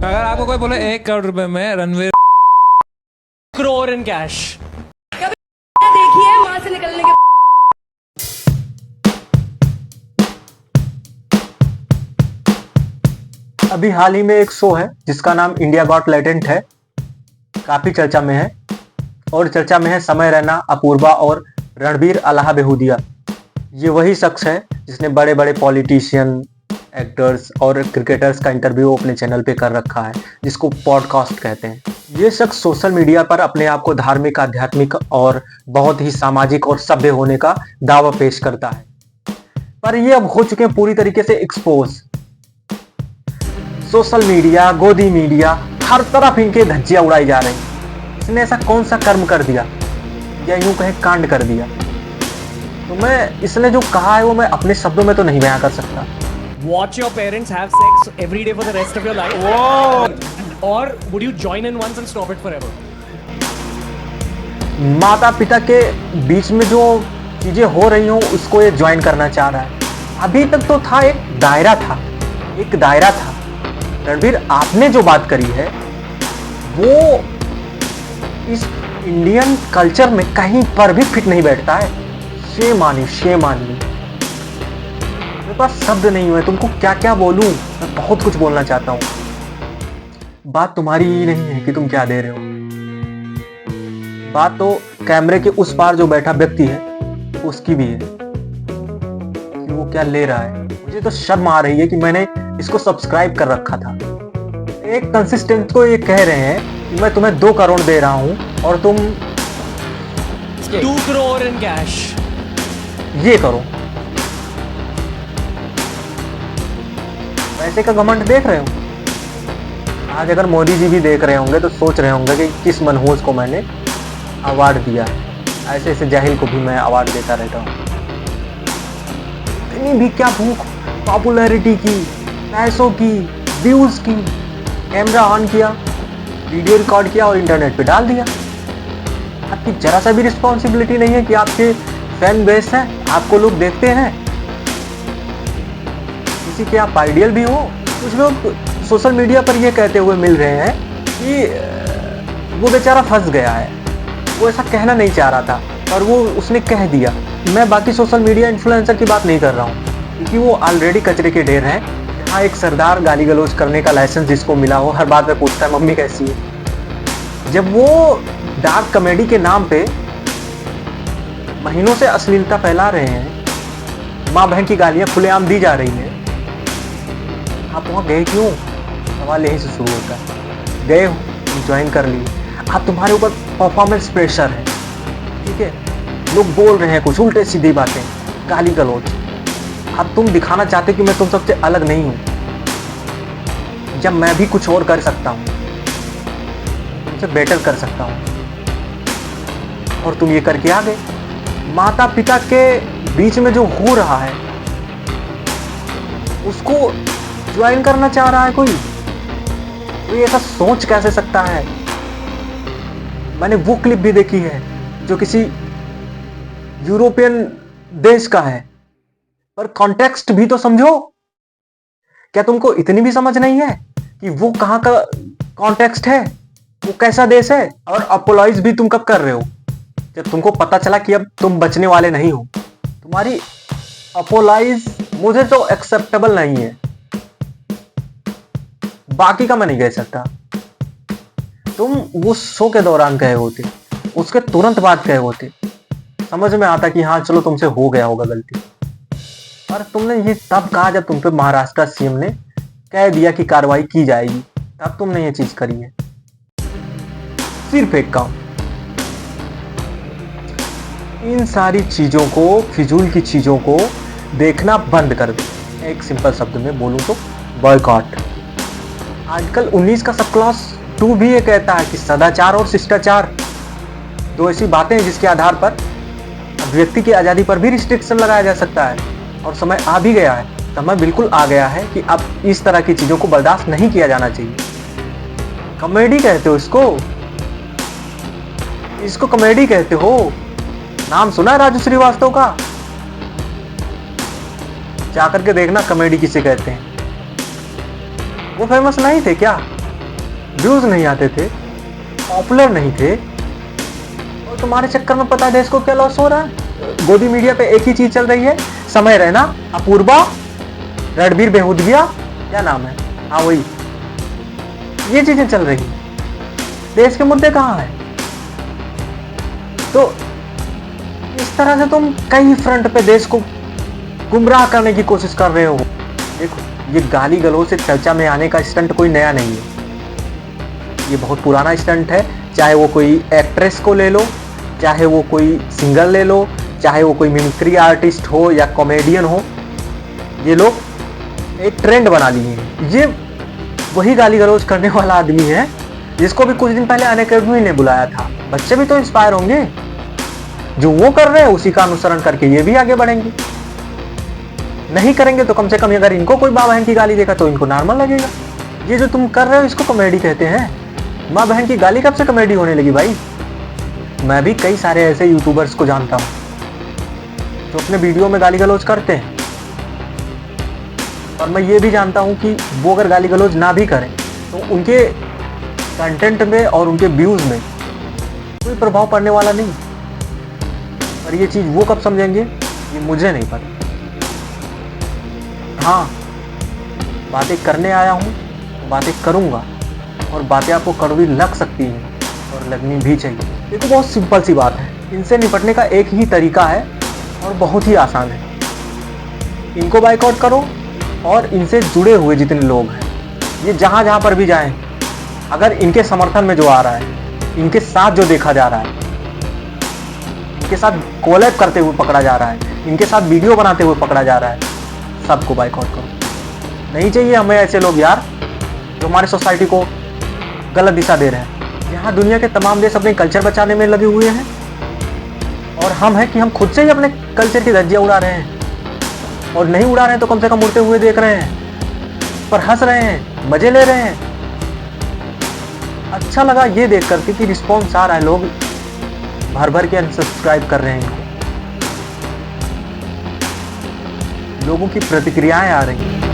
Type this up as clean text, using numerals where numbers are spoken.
अगर आपको कोई बोले 1 करोड़ रुपए में रणवीर करोड़ इन कैश। देखी है वहां से निकलने के अभी हाल ही में एक शो है जिसका नाम इंडिया गॉट टैलेंट है, काफी चर्चा में है। और चर्चा में है समय रैना, अपूर्वा और रणबीर अलाहा बेहुदिया। ये वही शख्स है जिसने बड़े बड़े पॉलिटिशियन, एक्टर्स और क्रिकेटर्स का इंटरव्यू अपने चैनल पे कर रखा है, जिसको पॉडकास्ट कहते हैं। ये शख्स सोशल मीडिया पर अपने आप को धार्मिक, आध्यात्मिक और बहुत ही सामाजिक और सभ्य होने का दावा पेश करता है, पर ये अब हो चुके हैं पूरी तरीके से एक्सपोज। सोशल मीडिया, गोदी मीडिया, हर तरफ इनके धज्जियां उड़ाई जा रही हैं। इसने ऐसा कौन सा कर्म कर दिया या यूं कहे कांड कर दिया, तो मैं इसने जो कहा है वो मैं अपने शब्दों में तो नहीं बयां कर सकता। Watch your parents have sex every day for the rest of your life. Whoa! Or would you join in once and stop it forever? माता पिता के बीच में जो चीजें हो रही हो उसको ये ज्वाइन करना चाह रहा है। अभी तक तो था एक दायरा था। रणबीर, आपने जो बात करी है वो इस इंडियन कल्चर में कहीं पर भी फिट नहीं बैठता है। Shame on you. मेरे पास शब्द नहीं हुए, तुमको क्या क्या बोलूं। मैं बहुत कुछ बोलना चाहता हूं। बात तुम्हारी ही नहीं है कि तुम क्या दे रहे हो, बात तो कैमरे के उस पार जो बैठा व्यक्ति है उसकी भी है कि वो क्या ले रहा है। मुझे तो शर्म आ रही है कि मैंने इसको सब्सक्राइब कर रखा था। एक कंसिस्टेंट को ये कह रहे हैं कि मैं तुम्हें 2 करोड़ दे रहा हूं और तुम 2 करोड़ इन कैश। ये करो। पैसे का घमंड देख रहे हो। आज अगर मोदी जी भी देख रहे होंगे तो सोच रहे होंगे कि किस मनहूस को मैंने अवार्ड दिया है। ऐसे ऐसे जाहिल को भी मैं अवार्ड देता रहता हूँ। इतनी भी क्या भूख पॉपुलैरिटी की, पैसों की, व्यूज की। कैमरा ऑन किया, वीडियो रिकॉर्ड किया और इंटरनेट पे डाल दिया। आपकी जरा सा भी रिस्पॉन्सिबिलिटी नहीं है कि आपके फैन बेस है, आपको लोग देखते हैं, किसी के आप आइडियल भी हो। कुछ लोग सोशल मीडिया पर यह कहते हुए मिल रहे हैं कि वो बेचारा फंस गया है। वो ऐसा कहना नहीं चाह रहा था और वो उसने कह दिया। मैं बाकी सोशल मीडिया इन्फ्लुएंसर की बात नहीं कर रहा हूँ, क्योंकि वो ऑलरेडी कचरे के ढेर हैं। हाँ, एक सरदार गाली गलौज करने का लाइसेंस जिसको मिला हो, हर बात में पूछता है मम्मी कैसी है। जब वो डार्क कॉमेडी के नाम पे महीनों से अश्लीलता फैला रहे हैं, माँ बहन की गालियां खुलेआम दी जा रही हैं, आप वहाँ गए क्यों? सवाल यहीं से शुरू होता है। गए हो, ज्वाइन कर लिए, आप तुम्हारे ऊपर परफॉर्मेंस प्रेशर है, ठीक है। लोग बोल रहे हैं कुछ उल्टे सीधी बातें, गाली गलौज। अब तुम दिखाना चाहते कि मैं तुम सबसे अलग नहीं हूं, जब मैं भी कुछ और कर सकता हूं, तुमसे बेटर कर सकता हूं, और तुम ये करके आ गए। माता पिता के बीच में जो हो रहा है उसको ज्वाइन करना चाह रहा है कोई ऐसा सोच कैसे सकता है? मैंने वो क्लिप भी देखी है जो किसी यूरोपियन देश का है, पर कॉन्टेक्स्ट भी तो समझो। क्या तुमको इतनी भी समझ नहीं है कि वो कहां का कॉन्टेक्स्ट है, वो कैसा देश है? और अपोलॉइज भी तुम कब कर रहे हो? जब तुमको पता चला कि अब तुम बचने वाले नहीं हो। तुम्हारी अपोलॉइज मुझे तो एक्सेप्टेबल नहीं है, बाकी का मैं नहीं कह सकता। तुम वो शो के दौरान कहे होते, उसके तुरंत बाद कहे होते, समझ में आता कि हाँ चलो तुमसे हो गया होगा गलती। और तुमने ये तब कहा जब तुम पे महाराष्ट्र सीएम ने कह दिया कि कार्रवाई की जाएगी, तब तुमने ये चीज करी है। सिर्फ एक काम, इन सारी चीजों को, फिजूल की चीजों को देखना बंद कर दो। एक सिंपल शब्द में बोलूं तो बॉयकॉट। आजकल 19 का सब क्लास 2 भी ये कहता है कि सदाचार और शिष्टाचार दो ऐसी बातें हैं जिसके आधार पर व्यक्ति की आज़ादी पर भी रिस्ट्रिक्शन लगाया जा सकता है। और समय आ भी गया है, समय बिल्कुल आ गया है कि अब इस तरह की चीज़ों को बर्दाश्त नहीं किया जाना चाहिए। कॉमेडी कहते हो इसको कॉमेडी कहते हो। नाम सुना है राजू श्रीवास्तव का? जाकर के देखना कॉमेडी किसे कहते हैं। वो फेमस नहीं थे क्या? व्यूज नहीं आते थे, पॉपुलर नहीं थे, और तुम्हारे चक्कर में पता है देश को क्या लॉस हो रहा है। गोदी मीडिया पे एक ही चीज चल रही है, समय रहना, अपूर्वा, रणबीर बेहुदगिया, क्या नाम है, हाँ वही, ये चीजें चल रही हैं। देश के मुद्दे कहाँ हैं? तो इस तरह से तुम कई फ्रंट पे देश को गुमराह करने की कोशिश कर रहे हो। देखो, ये गाली गलौज से चर्चा में आने का स्टंट कोई नया नहीं है, ये बहुत पुराना स्टंट है। चाहे वो कोई एक्ट्रेस को ले लो, चाहे वो कोई सिंगर ले लो, चाहे वो कोई मिमिक्री आर्टिस्ट हो या कॉमेडियन हो, ये लोग एक ट्रेंड बना लिए हैं। ये वही गाली गलौज करने वाला आदमी है जिसको भी कुछ दिन पहले अनअकैडमी ने बुलाया था। बच्चे भी तो इंस्पायर होंगे, जो वो कर रहे हैं उसी का अनुसरण करके ये भी आगे बढ़ेंगे। नहीं करेंगे तो कम से कम अगर इनको कोई माँ बहन की गाली देगा तो इनको नॉर्मल लगेगा। ये जो तुम कर रहे हो इसको कॉमेडी कहते हैं। माँ बहन की गाली कब से कॉमेडी होने लगी भाई? मैं भी कई सारे ऐसे यूट्यूबर्स को जानता हूँ जो अपने वीडियो में गाली गलौज करते हैं, और मैं ये भी जानता हूँ कि वो अगर गाली गलौज ना भी करें तो उनके कंटेंट में और उनके व्यूज़ में कोई प्रभाव पड़ने वाला नहीं। और ये चीज़ वो कब समझेंगे ये मुझे नहीं पता। हाँ, बातें करने आया हूँ, बातें करूँगा, और बातें आपको कड़वी लग सकती हैं और लगनी भी चाहिए। ये तो बहुत सिंपल सी बात है। इनसे निपटने का एक ही तरीका है और बहुत ही आसान है। इनको बाइकआउट करो, और इनसे जुड़े हुए जितने लोग हैं, ये जहाँ जहाँ पर भी जाएं, अगर इनके समर्थन में जो आ रहा है, इनके साथ जो देखा जा रहा है, इनके साथ कोलैब करते हुए पकड़ा जा रहा है, इनके साथ वीडियो बनाते हुए पकड़ा जा रहा है, सबको बाइकआउट करो। नहीं चाहिए हमें ऐसे लोग यार जो हमारी सोसाइटी को गलत दिशा दे रहे हैं। यहाँ दुनिया के तमाम देश अपने कल्चर बचाने में लगे हुए हैं, और हम हैं कि हम खुद से ही अपने कल्चर की धज्जियाँ उड़ा रहे हैं। और नहीं उड़ा रहे हैं तो कम से कम उड़ते हुए देख रहे हैं, पर हंस रहे हैं, मजे ले रहे हैं। अच्छा लगा ये देख करके कि रिस्पॉन्स आ रहा है, लोग भर भर के अनसब्सक्राइब कर रहे हैं, लोगों की प्रतिक्रियाएं आ रही हैं।